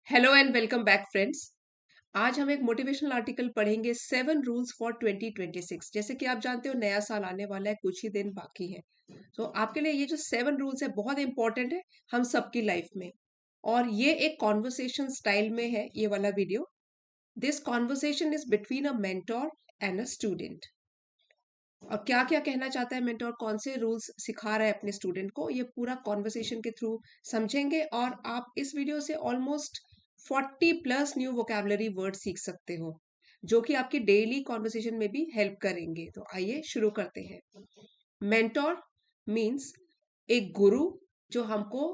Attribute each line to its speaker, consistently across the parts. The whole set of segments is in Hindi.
Speaker 1: Hello and welcome back friends. आज हम एक मोटिवेशनल आर्टिकल पढ़ेंगे 7 रूल्स फॉर 2026। जैसे कि आप जानते हो नया साल आने वाला है, कुछ ही दिन बाकी है। तो आपके लिए ये जो 7 रूल्स है बहुत इंपॉर्टेंट है हम सबकी लाइफ में। और ये एक कॉन्वर्सेशन स्टाइल में है ये वाला video. This conversation is between a mentor and a student. और क्या क्या कहना चाहता है मेंटोर, कौन से रूल्स सिखा रहा है अपने स्टूडेंट को, ये पूरा कॉन्वर्सेशन के थ्रू समझेंगे। और आप इस वीडियो से ऑलमोस्ट 40+ न्यू वोकेबलरी वर्ड सीख सकते हो, जो कि आपकी डेली कॉन्वर्सेशन में भी हेल्प करेंगे। तो आइए शुरू करते हैं। मेंटोर मीन्स एक गुरु जो हमको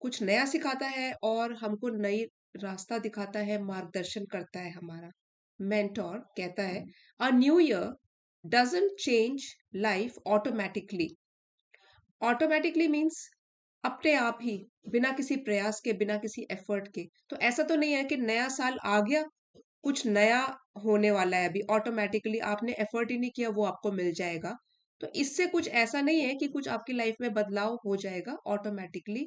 Speaker 1: कुछ नया सिखाता है और हमको नई रास्ता दिखाता है, मार्गदर्शन करता है हमारा। मेंटोर कहता है a new year doesn't change life automatically. Automatically means अपने आप ही, बिना किसी प्रयास के, बिना किसी एफर्ट के। तो ऐसा तो नहीं है कि नया साल आ गया, कुछ नया होने वाला है, अभी ऑटोमेटिकली आपने एफर्ट ही नहीं किया वो आपको मिल जाएगा। तो इससे कुछ ऐसा नहीं है कि कुछ आपकी लाइफ में बदलाव हो जाएगा ऑटोमेटिकली,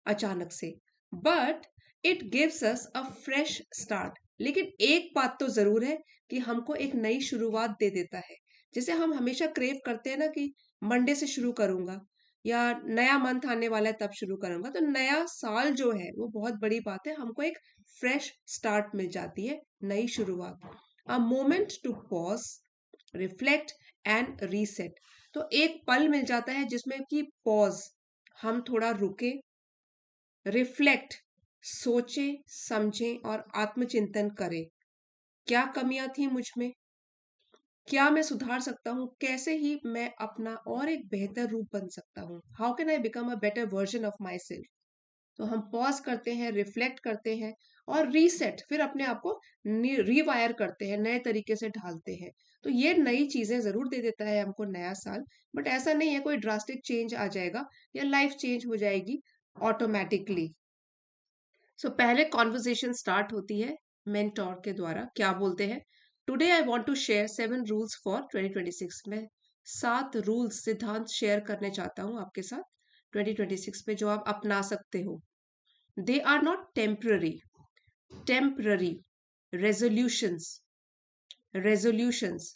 Speaker 1: अचानक से। But it gives us a fresh start. लेकिन एक बात तो जरूर है कि हमको एक नई शुरुआत दे देता है। जैसे हम हमेशा क्रेव करते हैं ना कि मंडे से शुरू करूंगा, या नया मंथ आने वाला है तब शुरू करूंगा। तो नया साल जो है वो बहुत बड़ी बात है, हमको एक फ्रेश स्टार्ट मिल जाती है, नई शुरुआत। A moment to pause, reflect and reset. तो एक पल मिल जाता है जिसमें कि पॉज, हम थोड़ा रुके, रिफ्लेक्ट, सोचें समझें और आत्मचिंतन करें। क्या कमियां थी मुझ में, क्या मैं सुधार सकता हूँ, कैसे ही मैं अपना और एक बेहतर रूप बन सकता हूँ, how can I become a better version of my self. तो हम पॉज करते हैं, रिफ्लेक्ट करते हैं और रीसेट, फिर अपने आप को रिवायर करते हैं, नए तरीके से ढालते हैं। तो ये नई चीजें जरूर दे देता है हमको नया साल। बट ऐसा नहीं है कोई ड्रास्टिक चेंज आ जाएगा या लाइफ चेंज हो जाएगी ऑटोमेटिकली। सो पहले कॉन्वर्जेशन स्टार्ट होती है मेंटोर के द्वारा। क्या बोलते हैं? Today I want to share 7 rules for 2026। मैं 7 रूल्स, सिद्धांत शेयर करने चाहता हूँ आपके साथ 2026 में, जो आप अपना सकते हो। They are not temporary resolutions, resolutions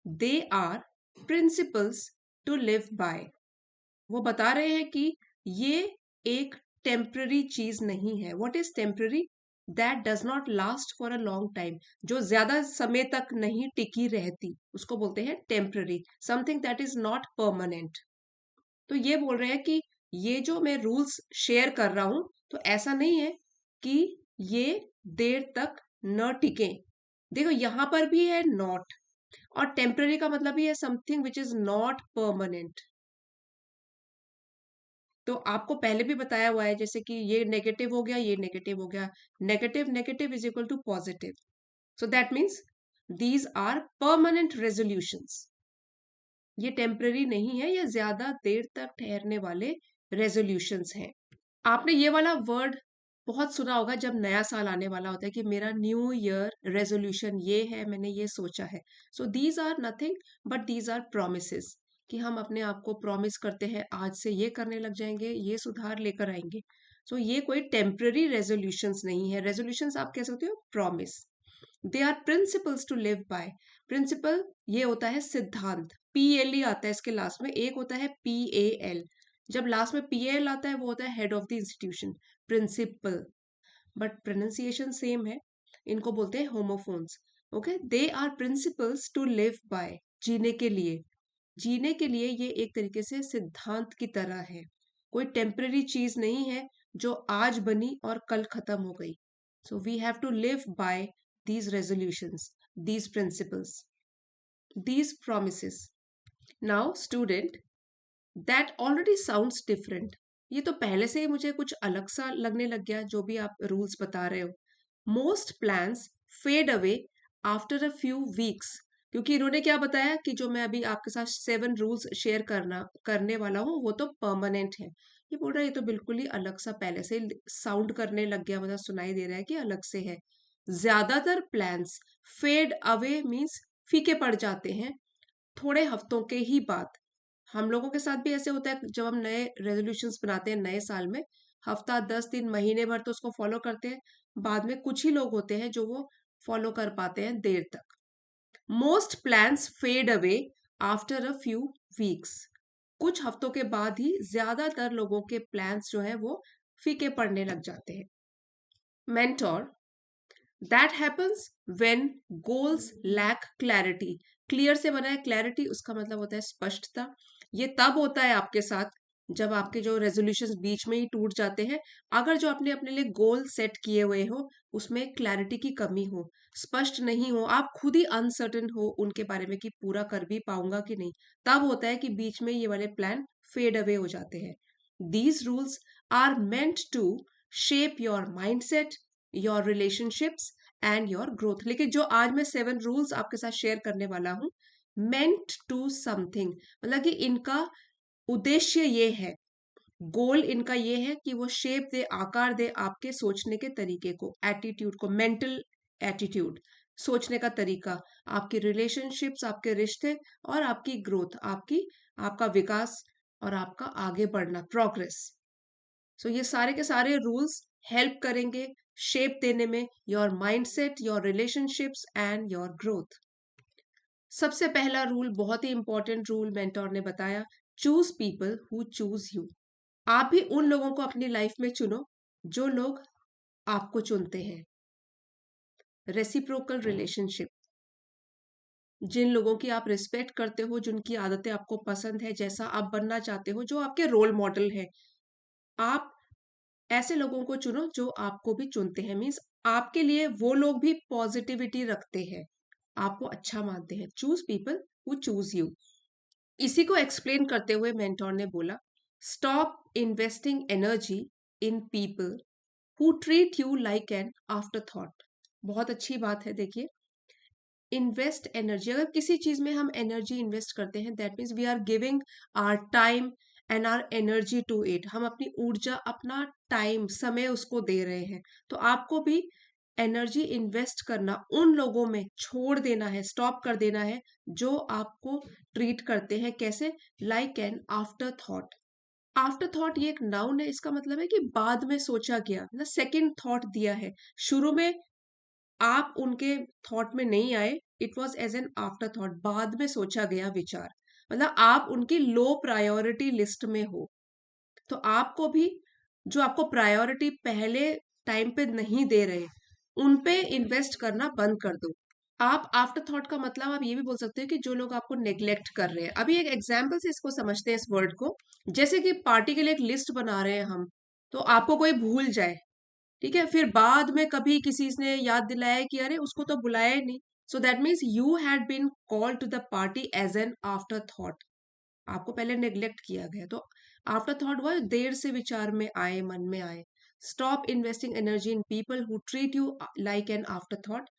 Speaker 1: they are principles to live by. वो बता रहे हैं कि ये एक टेम्पररी चीज नहीं है। What is temporary? That does not last for a long time. जो ज्यादा समय तक नहीं टिकी रहती उसको बोलते हैं temporary. Something that is not permanent. तो ये बोल रहे हैं कि ये जो मैं रूल्स शेयर कर रहा हूं, तो ऐसा नहीं है कि ये देर तक न टिके। देखो यहां पर भी है नॉट, और टेम्पररी का मतलब ही है something which is not permanent. तो आपको पहले भी बताया हुआ है, जैसे कि ये नेगेटिव हो गया, ये नेगेटिव हो गया। Negative negative is equal to positive. So that means these are permanent resolutions. ये टेम्पररी नहीं है, ये ज्यादा देर तक ठहरने वाले रेजोल्यूशंस हैं। आपने ये वाला वर्ड बहुत सुना होगा जब नया साल आने वाला होता है कि मेरा न्यू ईयर रेजोल्यूशन ये है, मैंने ये सोचा है। So these are nothing but these are promises, कि हम अपने आप को प्रॉमिस करते हैं आज से ये करने लग जाएंगे, ये सुधार लेकर आएंगे। सो ये कोई टेम्पररी रेजोल्यूशंस नहीं है। रेजोल्यूशंस आप कह सकते हो promise. They are principles to live by. Principle ये होता है सिद्धांत, PLE आता है इसके लास्ट में, एक होता है PAL। जब लास्ट में PAL आता है वो होता है head of the institution, principal. But pronunciation same है, इनको बोलते हैं homophones. Okay, they are principles to live by, जीने के लिए। जीने के लिए ये एक तरीके से सिद्धांत की तरह है, कोई टेम्पररी चीज नहीं है जो आज बनी और कल खत्म हो गई। So we have to live by these resolutions, these principles, these promises. Now, student, that already sounds different. ये तो पहले से ही मुझे कुछ अलग सा लगने लग गया जो भी आप रूल्स बता रहे हो। Most plans fade away after a few weeks. क्योंकि इन्होंने क्या बताया कि जो मैं अभी आपके साथ 7 रूल्स शेयर करने वाला हूँ वो तो परमानेंट है। ये बोल रहा है ये तो बिल्कुल ही अलग सा पहले से साउंड करने लग गया, मतलब सुनाई दे रहा है कि अलग से है। ज्यादातर प्लान्स फेड अवे मीन्स फीके पड़ जाते हैं थोड़े हफ्तों के ही बाद। हम लोगों के साथ भी ऐसे होता है, जब हम नए रेजोल्यूशंस बनाते हैं नए साल में, हफ्ता 10 दिन महीने भर तो उसको फॉलो करते हैं, बाद में कुछ ही लोग होते हैं जो वो फॉलो कर पाते हैं देर तक। Most plans fade away after a few weeks. कुछ हफ्तों के बाद ही ज्यादातर लोगों के प्लान्स जो है वो फीके पड़ने लग जाते हैं। Mentor, that happens when goals lack clarity. Clear से बना है क्लैरिटी, उसका मतलब होता है स्पष्टता। ये तब होता है आपके साथ जब आपके जो रेजोल्यूशंस बीच में ही टूट जाते हैं, अगर जो आपने अपने लिए गोल सेट किए हुए हो उसमें क्लैरिटी की कमी हो, स्पष्ट नहीं हो, आप खुद ही अनसर्टेन हो उनके बारे में कि पूरा कर भी पाऊंगा कि नहीं, तब होता है कि बीच में ये वाले प्लान फेड अवे हो जाते हैं। These rules are meant to shape your mindset, your relationships and your growth. लेकिन जो आज मैं 7 रूल्स आपके साथ शेयर करने वाला हूं, मेंट टू समथिंग, मतलब कि इनका उद्देश्य ये है, गोल इनका ये है कि वो शेप दे, आकार दे आपके सोचने के तरीके को, एटीट्यूड को, मेंटल एटीट्यूड, सोचने का तरीका, आपकी रिलेशनशिप्स, आपके रिश्ते और आपकी ग्रोथ, आपका विकास और आपका आगे बढ़ना, प्रोग्रेस। सो ये सारे के सारे रूल्स हेल्प करेंगे शेप देने में your mindset, your relationships and your growth. सबसे पहला रूल, बहुत ही इंपॉर्टेंट रूल मेंटोर ने बताया, choose people who choose you. आप भी उन लोगों को अपनी लाइफ में चुनो जो लोग आपको चुनते हैं। रेसिप्रोकल रिलेशनशिप, जिन लोगों की आप रिस्पेक्ट करते हो, जिनकी आदतें आपको पसंद है, जैसा आप बनना चाहते हो, जो आपके रोल मॉडल है, आप ऐसे लोगों को चुनो जो आपको भी चुनते हैं। मीन्स आपके लिए वो लोग भी पॉजिटिविटी रखते हैं, आपको अच्छा मानते हैं। Choose people who choose you. इसी को एक्सप्लेन करते हुए मेंटोर ने बोला, stop investing energy in people who treat you like an after thought. बहुत अच्छी बात है, देखिए, इन्वेस्ट एनर्जी, अगर किसी चीज में हम एनर्जी इन्वेस्ट करते हैं, that means we are giving our time and our energy to it. हम अपनी ऊर्जा, अपना टाइम, समय उसको दे रहे हैं। तो आपको भी एनर्जी इन्वेस्ट करना उन लोगों में छोड़ देना है, स्टॉप कर देना है जो आपको ट्रीट करते हैं कैसे, like an after thought. After thought ये एक नाउन है, इसका मतलब है कि बाद में सोचा गया, ना सेकंड थॉट दिया है। शुरू में आप उनके थॉट में नहीं आए, it was as an after thought, बाद में सोचा गया विचार, मतलब आप उनकी लो प्रायोरिटी लिस्ट में हो। तो आपको भी, जो आपको प्रायोरिटी पहले टाइम पे नहीं दे रहे, उन पे इन्वेस्ट करना बंद कर दो। आप आफ्टर थॉट का मतलब आप ये भी बोल सकते हो कि जो लोग आपको नेग्लेक्ट कर रहे हैं। अभी एक एग्जाम्पल से इसको समझते हैं इस वर्ड को। जैसे कि पार्टी के लिए एक लिस्ट बना रहे हैं हम, तो आपको कोई भूल जाए, ठीक है, फिर बाद में कभी किसी ने याद दिलाया कि अरे उसको तो बुलाया ही नहीं, so that means you had been called to the party as an after thought. आपको पहले नेग्लेक्ट किया गया, तो आफ्टर थॉट वह देर से विचार में आए, मन में आए। Stop investing energy in people who treat you like an after thought.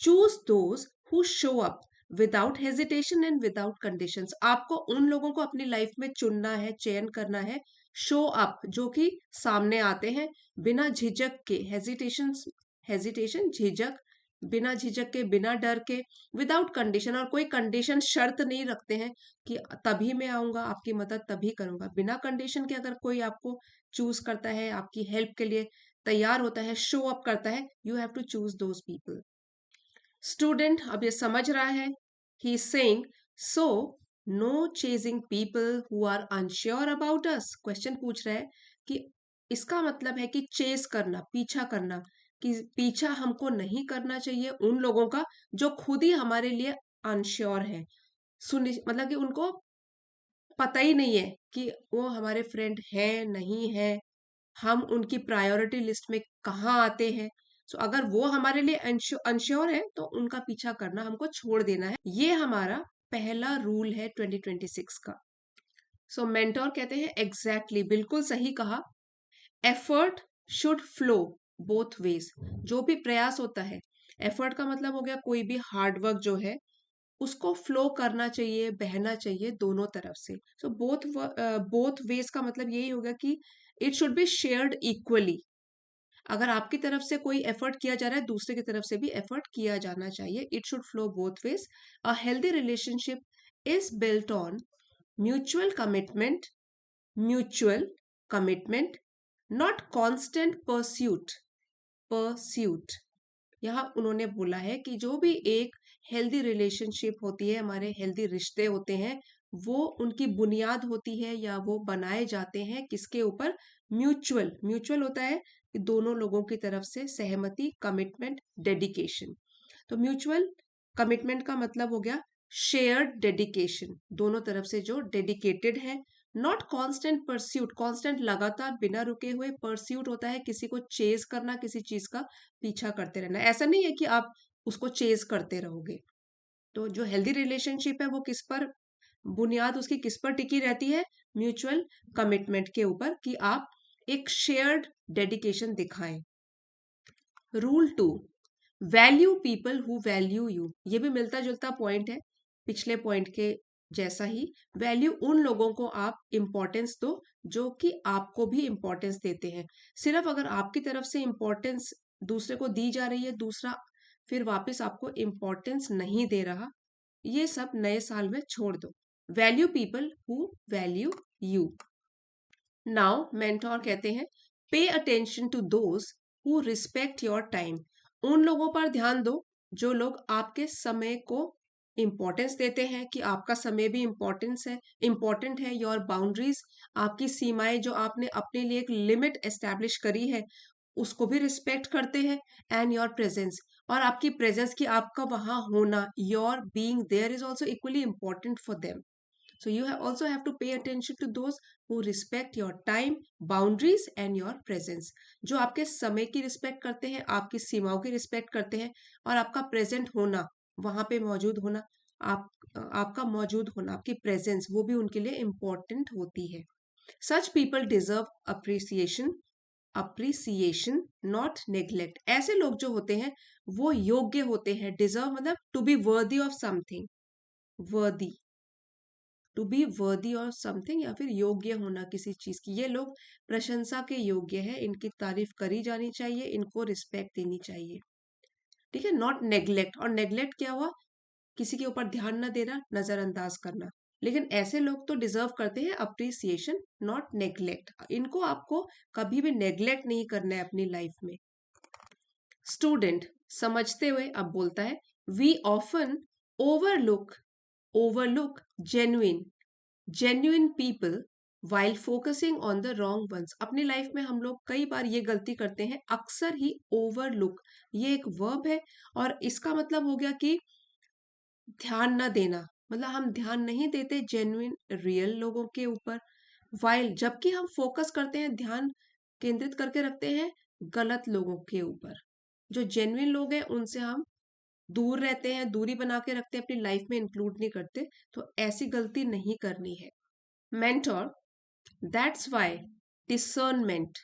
Speaker 1: Choose those who show up without hesitation and without conditions. आपको उन लोगों को अपनी लाइफ में चुनना है, चयन करना है, शो अप, जो कि सामने आते हैं बिना झिझक के, हेजिटेशन झिझक, बिना झिझक के, बिना डर के, विदाउट कंडीशन, और कोई कंडीशन शर्त नहीं रखते हैं कि तभी मैं आऊंगा, आपकी मदद तभी करूंगा। बिना कंडीशन के अगर कोई आपको चूज करता है, आपकी हेल्प के लिए तैयार होता है, शो अप करता है, you have to choose those people. Student अब ये समझ रहा है, he is saying, so no chasing people who are unsure about us. Question पूछ रहा है कि इसका मतलब है कि चेस करना, पीछा करना, कि पीछा हमको नहीं करना चाहिए उन लोगों का जो खुद ही हमारे लिए अनश्योर है, मतलब कि उनको पता ही नहीं है कि वो हमारे फ्रेंड है नहीं है, हम उनकी प्रायोरिटी लिस्ट में कहाँ आते हैं। सो अगर वो हमारे लिए अनश्योर है तो उनका पीछा करना हमको छोड़ देना है। ये हमारा पहला रूल है 2026 का। सो मेंटोर कहते हैं, एग्जैक्टली बिल्कुल सही कहा, effort should flow both ways. जो भी प्रयास होता है, एफर्ट का मतलब हो गया कोई भी हार्ड वर्क जो है, उसको फ्लो करना चाहिए, बहना चाहिए दोनों तरफ से। सो बोथ वेज का मतलब यही होगा कि it should be shared equally. अगर आपकी तरफ से कोई एफर्ट किया जा रहा है, दूसरे की तरफ से भी एफर्ट किया जाना चाहिए। It should flow both ways. A healthy relationship is built on mutual commitment, mutual commitment, not constant pursuit. Pursuit. यहाँ उन्होंने बोला है कि जो भी एक हेल्दी रिलेशनशिप होती है, हमारे हेल्दी रिश्ते होते हैं, वो उनकी बुनियाद होती है या वो बनाए जाते हैं किसके ऊपर? म्यूचुअल। म्यूचुअल होता है कि दोनों लोगों की तरफ से सहमति, कमिटमेंट, डेडिकेशन। तो म्यूचुअल कमिटमेंट का मतलब हो गया शेयर्ड डेडिकेशन, दोनों तरफ से जो डेडिकेटेड है। नॉट कांस्टेंट परस्यूट, कांस्टेंट लगातार बिना रुके हुए। परस्यूट होता है किसी को चेज करना, किसी चीज का पीछा करते रहना। ऐसा नहीं है कि आप उसको चेज करते रहोगे। तो जो हेल्दी रिलेशनशिप है वो किस पर, बुनियाद उसकी किस पर टिकी रहती है? म्यूचुअल कमिटमेंट के ऊपर, कि आप एक शेयर्ड डेडिकेशन दिखाएं। Rule 2, value people who value you. ये भी मिलता जुलता पॉइंट है पिछले पॉइंट के जैसा ही। वैल्यू उन लोगों को आप इंपॉर्टेंस दो जो कि आपको भी इंपॉर्टेंस देते हैं। सिर्फ अगर आपकी तरफ से इंपॉर्टेंस दूसरे को दी जा रही है, दूसरा फिर वापस आपको इंपॉर्टेंस नहीं दे रहा, ये सब नए साल में छोड़ दो। Value people who value you. Now mentor कहते हैं pay attention to those who respect your time. उन लोगों पर ध्यान दो जो लोग आपके समय को इम्पोर्टेंस देते हैं, कि आपका समय भी इम्पोर्टेंट है। योर बाउंड्रीज, आपकी सीमाएं जो आपने अपने लिए एक लिमिट एस्टैब्लिश करी है, उसको भी रिस्पेक्ट करते हैं। एंड योर प्रेजेंस, और आपकी प्रेजेंस की आपका वहां होना, your being there is also equally important for them. So you also have to pay attention to those who respect your time, boundaries and your presence. जो आपके समय की रिस्पेक्ट करते हैं, आपकी सीमाओं की रिस्पेक्ट करते हैं, और आपका प्रेजेंट होना, वहां पे मौजूद होना, आप आपका मौजूद होना, आपकी प्रेजेंस, वो भी उनके लिए इम्पोर्टेंट होती है। Such people deserve appreciation not neglect। ऐसे लोग जो होते हैं वो योग्य होते हैं। डिजर्व मतलब to be worthy of something, worthy, to be worthy और समथिंग, या फिर योग्य होना किसी चीज की। ये लोग प्रशंसा के योग्य है, इनकी तारीफ करी जानी चाहिए, इनको रिस्पेक्ट देनी चाहिए। ठीक है, नॉट नेग्लेक्ट। और नेग्लेक्ट क्या हुआ? किसी के ऊपर ध्यान न देना, नजरअंदाज करना। लेकिन ऐसे लोग तो डिजर्व करते हैं अप्रिसिएशन, नॉट नेग्लेक्ट। इनको आपको कभी भी नेग्लेक्ट नहीं करना है अपनी लाइफ में। स्टूडेंट समझते हुए अब बोलता है we often overlook genuine people while focusing on the wrong ones। अपनी लाइफ में हम लोग कई बार ये गलती करते हैं, अक्सर ही ओवरलुक, ये एक वर्ब है और इसका मतलब हो गया कि ध्यान न देना। मतलब हम ध्यान नहीं देते जेन्युइन रियल लोगों के ऊपर, वाइल जबकि हम फोकस करते हैं, ध्यान केंद्रित करके रखते हैं गलत लोगों के ऊपर। जो जेन्युइन लोग हैं उनसे हम दूर रहते हैं, दूरी बना के रखते हैं, अपनी लाइफ में इंक्लूड नहीं करते। तो ऐसी गलती नहीं करनी है। Mentor, that's why discernment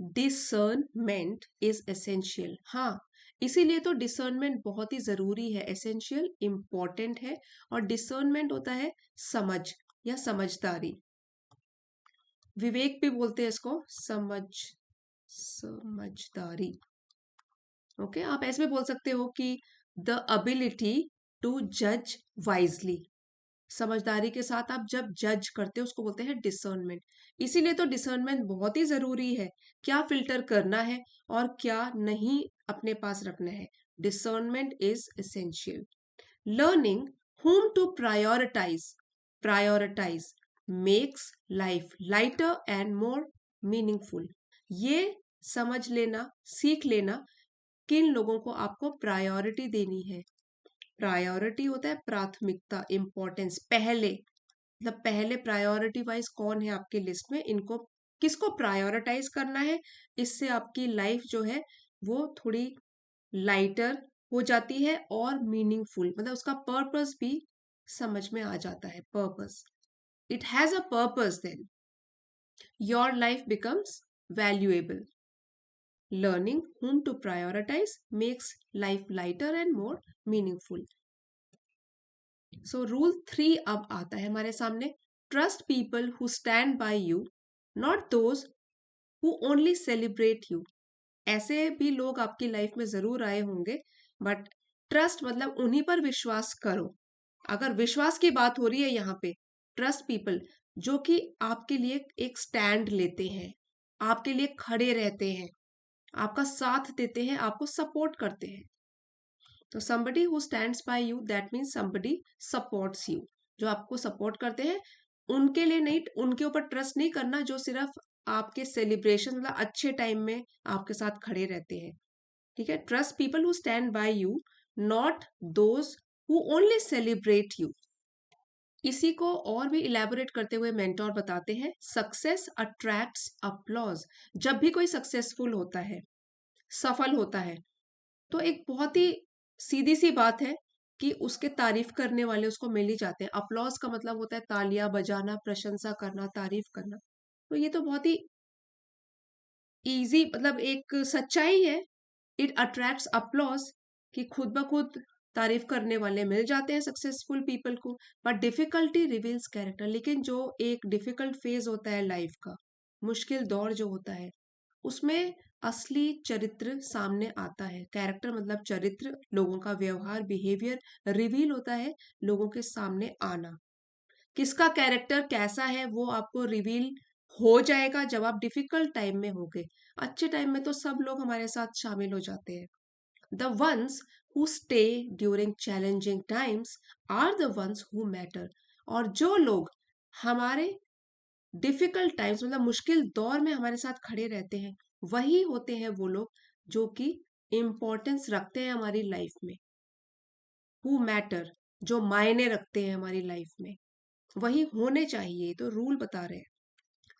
Speaker 1: discernment is essential. हाँ, इसीलिए तो डिसर्नमेंट बहुत ही जरूरी है, एसेंशियल, इंपॉर्टेंट है। और डिसर्नमेंट होता है समझ या समझदारी। विवेक भी बोलते हैं इसको, समझदारी। ओके, आप ऐसे भी बोल सकते हो कि द अबिलिटी टू जज वाइजली। समझदारी के साथ आप जब जज करते हो उसको बोलते हैं डिसर्नमेंट। इसीलिए तो डिसर्नमेंट बहुत ही जरूरी है, क्या फिल्टर करना है और क्या नहीं अपने पास रखना है। Discernment is essential. Learning whom to prioritize makes life lighter and more meaningful। ये समझ लेना, सीख लेना किन लोगों को आपको प्रायोरिटी देनी है। प्रायोरिटी होता है प्राथमिकता, इंपॉर्टेंस, पहले। मतलब पहले प्रायोरिटी वाइज कौन है आपके लिस्ट में, इनको किसको प्रायोरिटाइज करना है। इससे आपकी लाइफ जो है वो थोड़ी लाइटर हो जाती है और मीनिंगफुल, मतलब उसका पर्पस भी समझ में आ जाता है। Purpose, it has a purpose, then your life becomes valuable. Learning whom to prioritize makes life lighter and more meaningful। So rule 3 अब आता है हमारे सामने। Trust people who stand by you, not those who only celebrate you. ऐसे भी लोग आपकी लाइफ में जरूर आए होंगे, बट ट्रस्ट मतलब उन्हीं पर विश्वास करो। अगर विश्वास की बात हो रही है यहाँ पे, ट्रस्ट पीपल जो कि आपके लिए एक स्टैंड लेते हैं, आपके लिए खड़े रहते हैं, आपका साथ देते हैं, आपको सपोर्ट करते हैं। तो somebody who stands by you, that means somebody supports you। जो आपको सपोर्ट करते हैं, उनके लिए नहीं, उनके ऊपर ट्रस्ट नहीं करना जो सिर्फ आपके सेलिब्रेशन मतलब अच्छे टाइम में आपके साथ खड़े रहते हैं। ठीक है, trust people who stand by you, not those who only celebrate you. इसी को और भी इलेबोरेट करते हुए मेंटोर बताते हैं, सक्सेस अट्रैक्ट्स अप्लॉज। जब भी कोई सक्सेसफुल होता है, सफल होता है, तो एक बहुत ही सीधी सी बात है कि उसके तारीफ करने वाले उसको मिल ही जाते हैं। अप्लॉज का मतलब होता है तालियां बजाना, प्रशंसा करना, तारीफ करना। तो ये तो बहुत ही इजी मतलब एक सच्चाई है। इट अट्रैक्ट्स अप्लॉज कि खुद ब खुद तारीफ करने वाले मिल जाते हैं सक्सेसफुल पीपल को। बट डिफिकल्टी रिवील्स कैरेक्टर, लेकिन जो एक डिफिकल्ट फेज होता है लाइफ का, मुश्किल दौर जो होता है, उसमें असली चरित्र सामने आता है। कैरेक्टर मतलब चरित्र, लोगों का व्यवहार, बिहेवियर रिवील होता है, लोगों के सामने आना। किसका कैरेक्टर कैसा है वो आपको रिवील हो जाएगा जब आप डिफिकल्ट टाइम में होगे। अच्छे टाइम में तो सब लोग हमारे साथ शामिल हो जाते हैं। The ones who stay during challenging times are the ones who matter. और जो लोग हमारे डिफिकल्ट टाइम्स मतलब मुश्किल दौर में हमारे साथ खड़े रहते हैं, वही होते हैं वो लोग जो कि इम्पोर्टेंस रखते हैं हमारी लाइफ में। हु मैटर, जो मायने रखते हैं हमारी लाइफ में, वही होने चाहिए। तो रूल बता रहे हैं।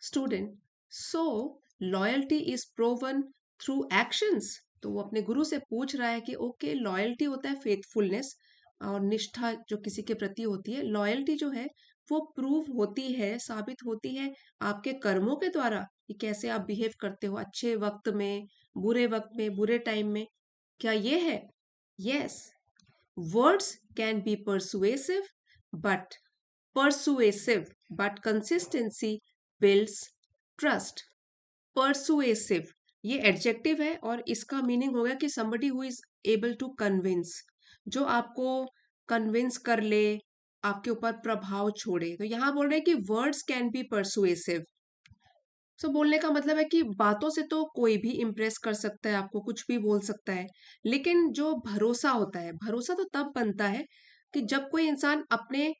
Speaker 1: Student, so loyalty is proven through actions. तो वो अपने गुरु से पूछ रहा है कि ओके, लॉयल्टी होता है फेथफुलनेस और निष्ठा जो किसी के प्रति होती है। लॉयल्टी जो है वो प्रूव होती है, साबित होती है आपके कर्मों के द्वारा कि कैसे आप बिहेव करते हो अच्छे वक्त में, बुरे टाइम में। क्या ये है? Yes. Words can be persuasive, but persuasive but consistency builds trust। persuasive ये एडजेक्टिव है और इसका मीनिंग हो गया कि somebody who is able to convince, जो आपको कन्विंस कर ले, आपके ऊपर प्रभाव छोड़े। तो यहाँ बोल रहे हैं कि वर्ड्स कैन बी persuasive। सो बोलने का मतलब है कि बातों से तो कोई भी इम्प्रेस कर सकता है, आपको कुछ भी बोल सकता है, लेकिन जो भरोसा होता है, भरोसा तो तब बनता है कि जब कोई इंसान अपने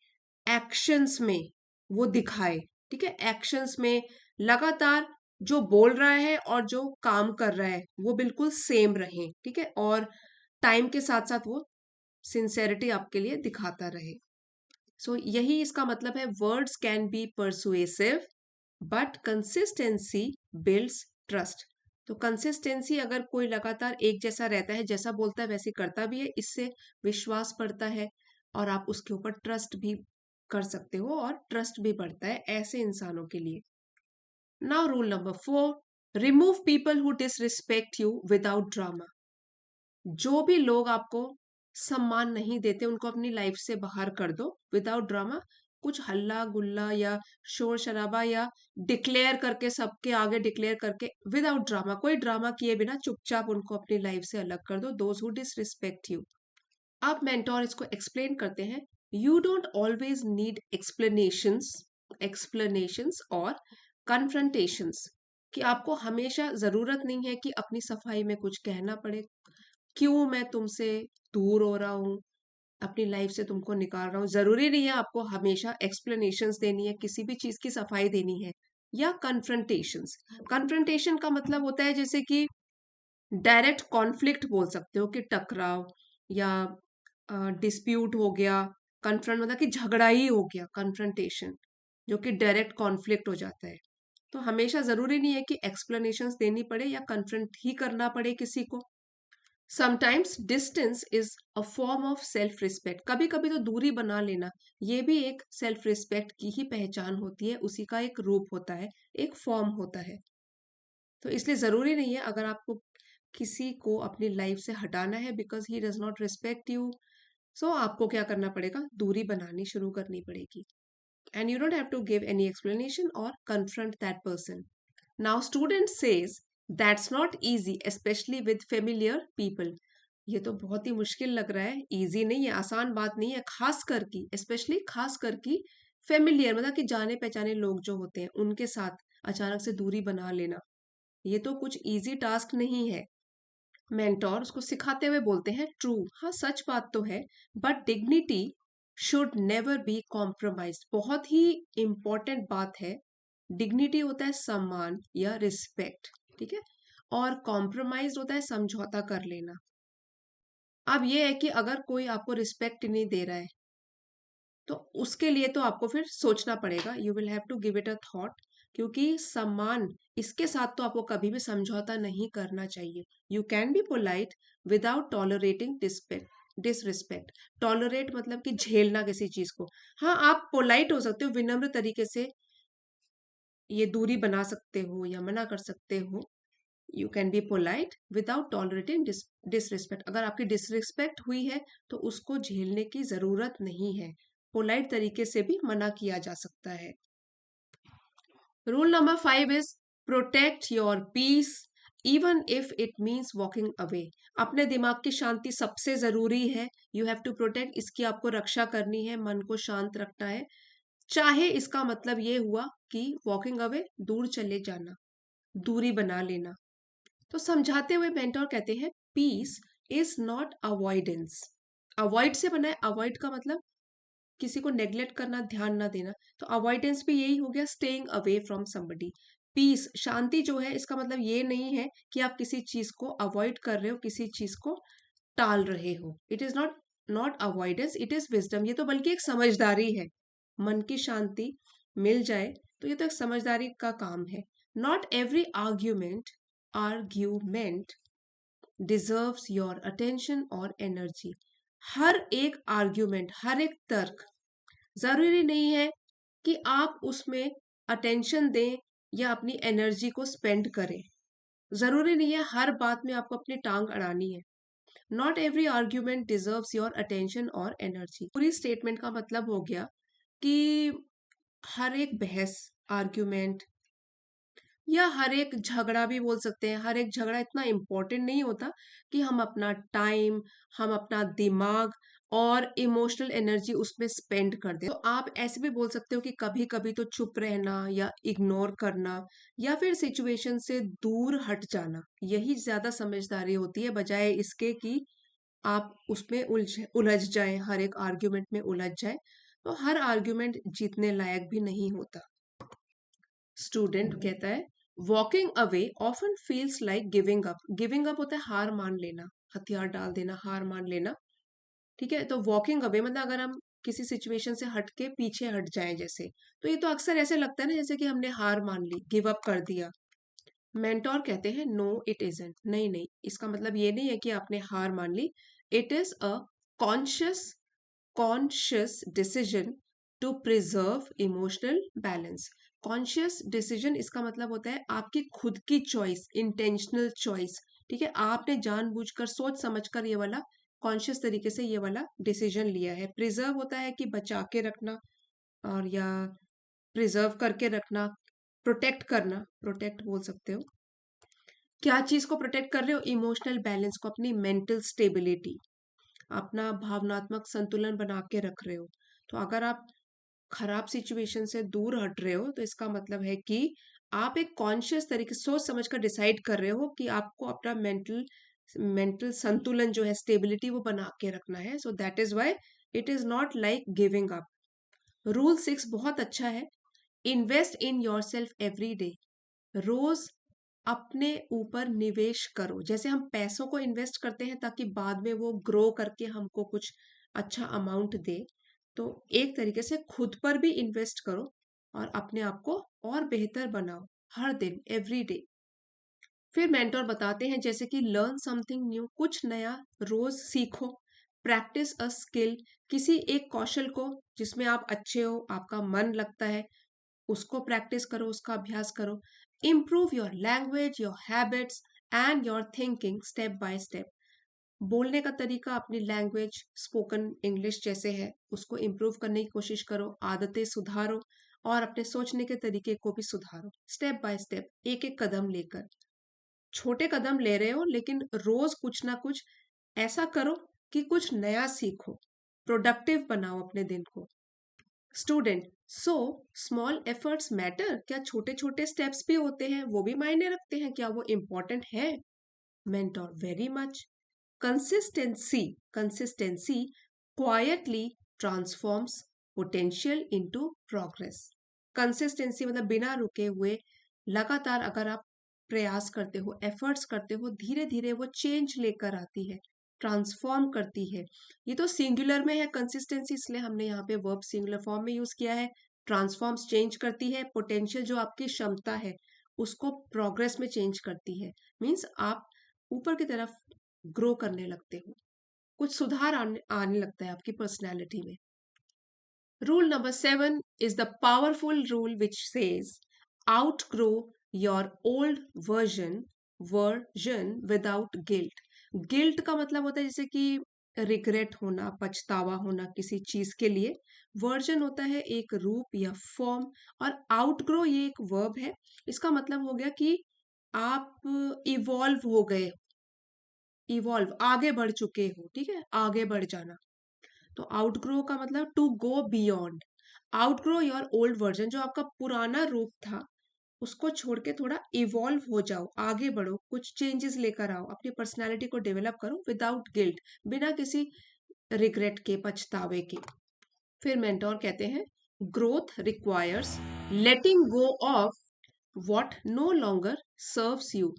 Speaker 1: एक्शंस में वो दिखाए। ठीक है, एक्शंस में लगातार जो बोल रहा है और जो काम कर रहा है वो बिल्कुल सेम रहे। ठीक है, और टाइम के साथ साथ वो सिंसेरिटी आपके लिए दिखाता रहे। सो यही इसका मतलब है, words can be persuasive but consistency builds trust. तो कंसिस्टेंसी, अगर कोई लगातार एक जैसा रहता है, जैसा बोलता है वैसे करता भी है, इससे विश्वास बढ़ता है और आप उसके ऊपर ट्रस्ट भी कर सकते हो और ट्रस्ट भी बढ़ता है ऐसे इंसानों के लिए। Now rule number 4, remove people who disrespect you without drama. जो भी लोग आपको सम्मान नहीं देते उनको अपनी लाइफ से बाहर कर दो विदाउट ड्रामा। कुछ हल्ला गुल्ला या शोर शराबा या डिक्लेयर करके, सबके आगे डिक्लेयर करके, विदाउट ड्रामा, कोई ड्रामा किए बिना चुपचाप उनको अपनी लाइफ से अलग कर दो, दोज हु डिसरिस्पेक्ट यू। अब मेंटोर इसको एक्सप्लेन करते हैं, you don't always need explanations और कन्फ्रंटेशंस। कि आपको हमेशा जरूरत नहीं है कि अपनी सफाई में कुछ कहना पड़े, क्यों मैं तुमसे दूर हो रहा हूँ, अपनी लाइफ से तुमको निकाल रहा हूँ। जरूरी नहीं है आपको हमेशा एक्सप्लेनेशंस देनी है, किसी भी चीज की सफाई देनी है। या कन्फ्रंटेशंस, कन्फ्रंटेशन का मतलब होता है जैसे कि डायरेक्ट कॉन्फ्लिक्ट बोल सकते हो, कि टकराव या डिस्प्यूट हो गया। कन्फ्रंट मतलब कि झगड़ा ही हो गया, कन्फ्रंटेशन जो कि डायरेक्ट कॉन्फ्लिक्ट हो जाता है। तो हमेशा जरूरी नहीं है कि एक्सप्लेनेशंस देनी पड़े या कन्फ्रंट ही करना पड़े किसी को। Sometimes distance is a form of self respect. कभी कभी तो दूरी बना लेना ये भी एक सेल्फ रिस्पेक्ट की ही पहचान होती है, उसी का एक रूप होता है, एक फॉर्म होता है। तो इसलिए जरूरी नहीं है अगर आपको किसी को अपनी लाइफ से हटाना है because he does not respect you, so आपको क्या करना पड़ेगा, दूरी बनानी शुरू करनी पड़ेगी। And you don't have to give any explanation और confront that person. Now student says that's not easy specially with familiar people. ये तो बहुत ही मुश्किल लग रहा है, इजी नहीं है, आसान बात नहीं है, खास कर की, स्पेशली खास कर की फेमिलियर मतलब कि जाने पहचाने लोग जो होते हैं उनके साथ अचानक से दूरी बना लेना। ये तो कुछ इजी टास्क नहीं है। मेंटोर उसको सिखाते हुए बोलते हैं, ट्रू, हाँ सच बात तो है, but dignity should never be compromise. बहुत ही इंपॉर्टेंट बात है। डिग्निटी होता है सम्मान या रिस्पेक्ट, ठीक है, और कॉम्प्रोमाइज होता है समझौता कर लेना। अब ये है कि अगर कोई आपको रिस्पेक्ट नहीं दे रहा है तो उसके लिए तो आपको फिर सोचना पड़ेगा, you will have to give it a thought, क्योंकि सम्मान इसके साथ तो आपको कभी भी समझौता नहीं करना चाहिए। You can be polite without tolerating disrespect. Tolerate मतलब कि झेलना किसी चीज को। हाँ, आप पोलाइट हो सकते हो, विनम्र तरीके से ये दूरी बना सकते हो या मना कर सकते हो। You can be polite without tolerating disrespect. अगर आपकी डिसरिस्पेक्ट हुई है तो उसको झेलने की जरूरत नहीं है, पोलाइट तरीके से भी मना किया जा सकता है। Rule number 5 is protect your peace even if it means walking away. अपने दिमाग की शांति सबसे जरूरी है। यू हैव टू प्रोटेक्ट, इसकी आपको रक्षा करनी है, मन को शांत रखना है, चाहे इसका मतलब ये हुआ कि वॉकिंग अवे, दूर चले जाना, दूरी बना लेना। तो समझाते हुए मेंटोर कहते हैं, peace is not avoidance. Avoid से बना है, अवॉइड का मतलब किसी को नेग्लेक्ट करना, ध्यान ना देना। तो अवॉइडेंस भी यही हो गया, staying away from somebody. Peace, शांति जो है, इसका मतलब ये नहीं है कि आप किसी चीज को अवॉइड कर रहे हो, किसी चीज को टाल रहे हो। It is not not avoidance, it is wisdom. ये तो बल्कि एक समझदारी है। मन की शांति मिल जाए तो ये तो एक समझदारी का काम है। Not every argument deserves your attention और एनर्जी। हर एक आर्ग्यूमेंट, हर एक तर्क, जरूरी नहीं है कि आप उसमें अटेंशन दें या अपनी एनर्जी को स्पेंड करें। जरूरी नहीं है हर बात में आपको अपनी टांग अड़ानी है। Not every argument deserves your attention और एनर्जी। पूरी स्टेटमेंट का मतलब हो गया कि हर एक बहस, आर्ग्यूमेंट, या हर एक झगड़ा भी बोल सकते हैं, हर एक झगड़ा इतना इम्पोर्टेंट नहीं होता कि हम अपना टाइम, हम अपना दिमाग और इमोशनल एनर्जी उसमें स्पेंड कर दें। तो आप ऐसे भी बोल सकते हो कि कभी कभी तो चुप रहना या इग्नोर करना या फिर सिचुएशन से दूर हट जाना, यही ज्यादा समझदारी होती है, बजाय इसके कि आप उसमें उलझ जाएं, हर एक आर्ग्यूमेंट में उलझ जाए। तो हर आर्ग्यूमेंट जीतने लायक भी नहीं होता। स्टूडेंट कहता है, walking away often feels like giving up. Giving up होता है हार मान लेना, हथियार डाल देना, हार मान लेना, ठीक है। तो वॉकिंग अवे मतलब अगर हम किसी सिचुएशन से हट के पीछे हट जाएं जैसे, तो ये तो अक्सर ऐसे लगता है ना जैसे कि हमने हार मान ली, गिव अप कर दिया। मेंटोर कहते हैं, नो इट इजंट, नहीं नहीं, इसका मतलब ये नहीं है कि आपने हार मान ली। It is a conscious conscious decision to preserve emotional balance. Conscious decision इसका मतलब होता है आपकी खुद की चॉइस, इंटेंशनल चॉइस, ठीक है। आपने जानबूझकर, सोच समझकर ये वाला, कॉन्शियस तरीके से ये वाला डिसीजन लिया है। प्रिजर्व होता है कि बचा के रखना, और या प्रिजर्व करके रखना, प्रोटेक्ट करना, प्रोटेक्ट बोल सकते हो। क्या चीज को प्रोटेक्ट कर रहे हो? इमोशनल बैलेंस को, अपनी मेंटल स्टेबिलिटी, अपना भावनात्मक संतुलन बना के रख रहे हो। तो अगर आप खराब सिचुएशन से दूर हट रहे हो तो इसका मतलब है कि आप एक कॉन्शियस तरीके, सोच समझ कर डिसाइड कर रहे हो कि आपको अपना मेंटल मेंटल संतुलन जो है, स्टेबिलिटी, वो बना के रखना है। So that is why it is not like giving up. Rule 6 बहुत अच्छा है, invest in your self every day. रोज अपने ऊपर निवेश करो, जैसे हम पैसों को इन्वेस्ट करते हैं ताकि बाद में वो ग्रो करके हमको कुछ अच्छा अमाउंट दे। तो एक तरीके से खुद पर भी इन्वेस्ट करो और अपने आप को और बेहतर बनाओ, हर दिन, एवरी डे। फिर मेंटोर बताते हैं जैसे कि लर्न समथिंग न्यू, कुछ नया रोज सीखो। प्रैक्टिस अ स्किल, किसी एक कौशल को जिसमें आप अच्छे हो, आपका मन लगता है, उसको प्रैक्टिस करो, उसका अभ्यास करो। Improve your language, your habits and your thinking step by step. बोलने का तरीका, अपनी लैंग्वेज, स्पोकन इंग्लिश जैसे है, उसको इम्प्रूव करने की कोशिश करो, आदतें सुधारो और अपने सोचने के तरीके को भी सुधारो, स्टेप बाय स्टेप, एक एक कदम लेकर। छोटे कदम ले रहे हो लेकिन रोज कुछ ना कुछ ऐसा करो कि कुछ नया सीखो, प्रोडक्टिव बनाओ अपने दिन को। Student, so small efforts matter, क्या छोटे छोटे स्टेप्स भी होते हैं, वो भी मायने रखते हैं, क्या वो इम्पोर्टेंट है? Mentor, very much. Consistency, consistency quietly transforms potential into progress. Consistency मतलब बिना रुके हुए लगातार अगर आप प्रयास करते हो, एफर्ट्स करते हो, धीरे धीरे वो चेंज लेकर आती है, ट्रांसफॉर्म करती है. ये तो सिंगुलर में है कंसिस्टेंसी, इसलिए हमने यहाँ पे वर्ब सिंगुलर फॉर्म में यूज किया है. ट्रांसफॉर्म्स चेंज करती है, पोटेंशियल जो आपकी क्षमता है उसको प्रोग्रेस में चेंज करती है. मीन्स आप ऊपर की तरफ ग्रो करने लगते हो, कुछ सुधार आने लगता है आपकी पर्सनैलिटी में. Rule number 7 is the powerful rule which says outgrow your old version without guilt. Guilt का मतलब होता है जैसे कि रिग्रेट होना, पछतावा होना किसी चीज के लिए. वर्जन होता है एक रूप या फॉर्म, और आउटग्रो ये एक वर्ब है. इसका मतलब हो गया कि आप इवॉल्व हो गए, इवॉल्व आगे बढ़ चुके हो, ठीक है, आगे बढ़ जाना. तो आउटग्रो का मतलब to go beyond. Outgrow your old version, जो आपका पुराना रूप था उसको छोड़ के थोड़ा इवॉल्व हो जाओ, आगे बढ़ो, कुछ चेंजेस लेकर आओ, अपनी पर्सनालिटी को डेवलप करो विदाउट गिल्ट, बिना किसी रिग्रेट के, पछतावे के. फिर मेंटोर कहते हैं growth requires letting go of what no longer serves you.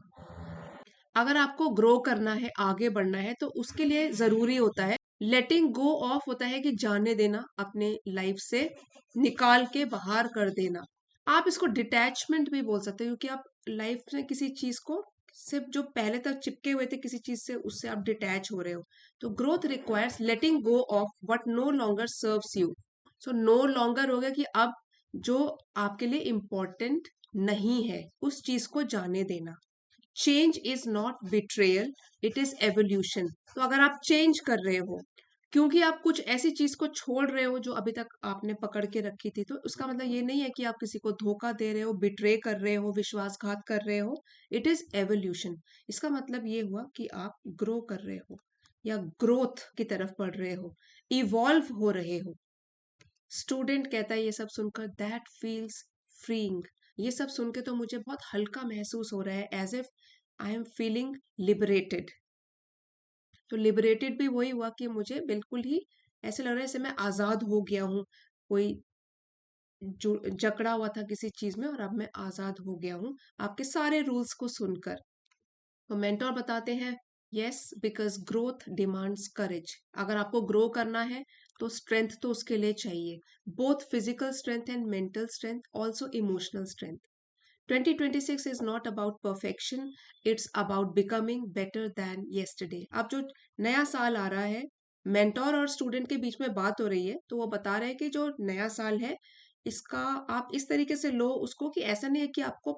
Speaker 1: अगर आपको ग्रो करना है, आगे बढ़ना है, तो उसके लिए जरूरी होता है लेटिंग गो ऑफ, होता है कि जाने देना, अपने लाइफ से निकाल के बाहर कर देना. आप इसको डिटैचमेंट भी बोल सकते हो, क्योंकि आप लाइफ में किसी चीज को, सिर्फ जो पहले तक चिपके हुए थे किसी चीज से, उससे आप डिटैच हो रहे हो. तो growth requires letting go of what no longer serves you. So no longer हो गया कि अब जो आपके लिए इम्पोर्टेंट नहीं है उस चीज को जाने देना. Change is not betrayal, it is evolution. तो अगर आप चेंज कर रहे हो क्योंकि आप कुछ ऐसी चीज को छोड़ रहे हो जो अभी तक आपने पकड़ के रखी थी, तो उसका मतलब ये नहीं है कि आप किसी को धोखा दे रहे हो, बिट्रे कर रहे हो, विश्वासघात कर रहे हो. It is evolution. इसका मतलब ये हुआ कि आप ग्रो कर रहे हो या ग्रोथ की तरफ बढ़ रहे हो, इवॉल्व हो रहे हो. स्टूडेंट कहता है ये सब सुनकर दैट फील्स फ्रीइंग. ये सब सुन के तो मुझे बहुत हल्का महसूस हो रहा है, as if I am feeling liberated. तो लिबरेटेड भी वही हुआ कि मुझे बिल्कुल ही ऐसे लग रहा है जैसे मैं आजाद हो गया हूँ, कोई जो जकड़ा हुआ था किसी चीज में और अब मैं आजाद हो गया हूँ आपके सारे रूल्स को सुनकर. तो मेंटोर बताते हैं यस, बिकॉज ग्रोथ डिमांड्स करेज. अगर आपको ग्रो करना है तो स्ट्रेंथ तो उसके लिए चाहिए, both physical strength and mental strength, also emotional strength. 2026 is not about perfection, it's about becoming better than yesterday. अब जो नया साल आ रहा है, मेंटोर और स्टूडेंट के बीच में बात हो रही है, तो वो बता रहे हैं कि जो नया साल है इसका आप इस तरीके से लो उसको कि ऐसा नहीं है कि आपको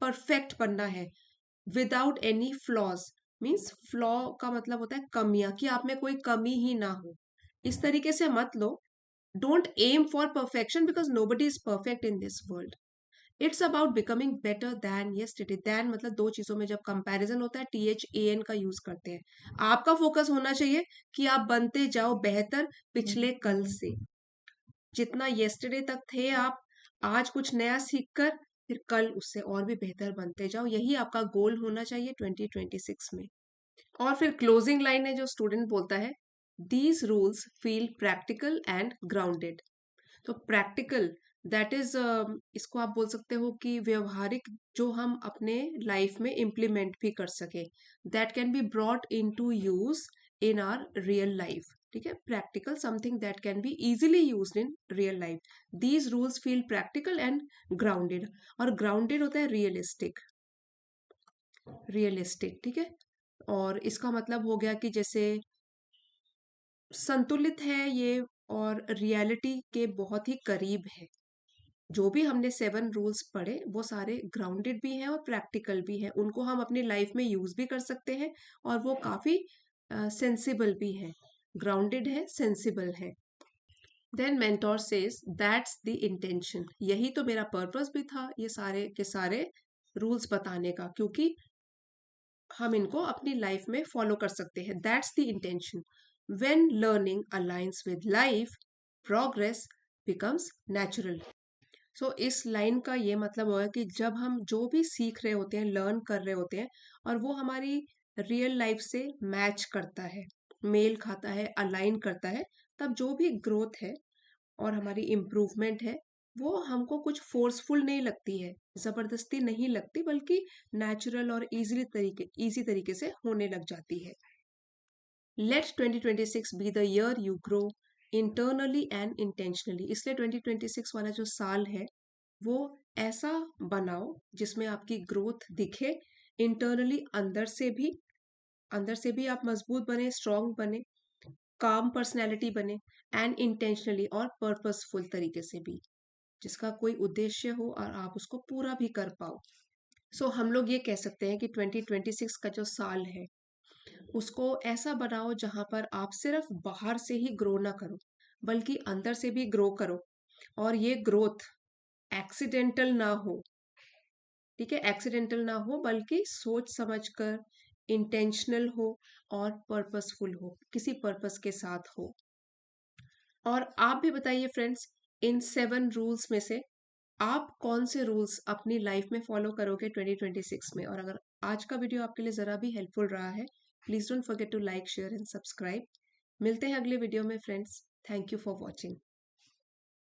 Speaker 1: परफेक्ट बनना है without any flaws. Means flaw का मतलब होता है कमियां, कि आप में कोई कमी ही ना हो, इस तरीके से मत लो. Don't aim for perfection because nobody is perfect in this world. It's about becoming better than yesterday. Then मतलब दो चीजों में जब कंपैरिजन होता है THAN का यूज करते हैं. आपका फोकस होना चाहिए कि आप बनते जाओ बेहतर पिछले कल से. जितना येस्टरडे तक थे आप, आज कुछ नया सीखकर फिर कल उससे और भी बेहतर बनते जाओ. यही आपका गोल होना चाहिए 2026 में. और फिर क्लोजिंग लाइन है जो स्टूडेंट बोलता है these rules feel practical and grounded. तो प्रैक्टिकल, दैट इज, इसको आप बोल सकते हो कि व्यवहारिक, जो हम अपने लाइफ में इम्प्लीमेंट भी कर सके, that can be brought in to use in our real life. ठीक है, practical, something that can be easily use in real life. These rules feel practical and grounded. और ग्राउंडेड होता है रियलिस्टिक, रियलिस्टिक, ठीक है. और इसका मतलब हो गया कि जैसे संतुलित है ये, और रियलिटी के बहुत ही करीब है. जो भी हमने 7 रूल्स पढ़े वो सारे ग्राउंडेड भी हैं और प्रैक्टिकल भी हैं, उनको हम अपनी लाइफ में यूज भी कर सकते हैं, और वो काफी सेंसिबल भी है. ग्राउंडेड है, सेंसिबल है. Then mentor says that's the intention. यही तो मेरा पर्पस भी था ये सारे के सारे रूल्स बताने का, क्योंकि हम इनको अपनी लाइफ में फॉलो कर सकते हैं. That's the intention. When learning aligns with life, progress becomes natural. सो इस लाइन का ये मतलब हुआ कि जब हम जो भी सीख रहे होते हैं, लर्न कर रहे होते हैं, और वो हमारी रियल लाइफ से मैच करता है, मेल खाता है, अलाइन करता है, तब जो भी ग्रोथ है और हमारी इम्प्रूवमेंट है, वो हमको कुछ फोर्सफुल नहीं लगती है, जबरदस्ती नहीं लगती, बल्कि नेचुरल और इजी तरीके से होने लग जाती है. Let 2026 be the year you grow internally and intentionally. इसलिए 2026 वाला जो साल है वो ऐसा बनाओ जिसमें आपकी ग्रोथ दिखे, इंटरनली अंदर से भी आप मजबूत बने, स्ट्रांग बने, काम पर्सनैलिटी बने, एंड इंटेंशनली और पर्पसफुल तरीके से भी, जिसका कोई उद्देश्य हो और आप उसको पूरा भी कर पाओ. सो हम लोग ये कह सकते हैं कि 2026 का जो साल है उसको ऐसा बनाओ जहां पर आप सिर्फ बाहर से ही ग्रो ना करो, बल्कि अंदर से भी ग्रो करो, और ये ग्रोथ एक्सीडेंटल ना हो. ठीक है, एक्सीडेंटल ना हो, बल्कि सोच समझ कर इंटेंशनल हो और पर्पसफुल हो, किसी पर्पस के साथ हो. और आप भी बताइए फ्रेंड्स, इन 7 रूल्स में से आप कौन से रूल्स अपनी लाइफ में फॉलो करोगे 2026 में. और अगर आज का वीडियो आपके लिए ज़रा भी हेल्पफुल रहा है, please don't forget to like, share and subscribe. मिलते हैं अगले वीडियो में friends. Thank you for watching.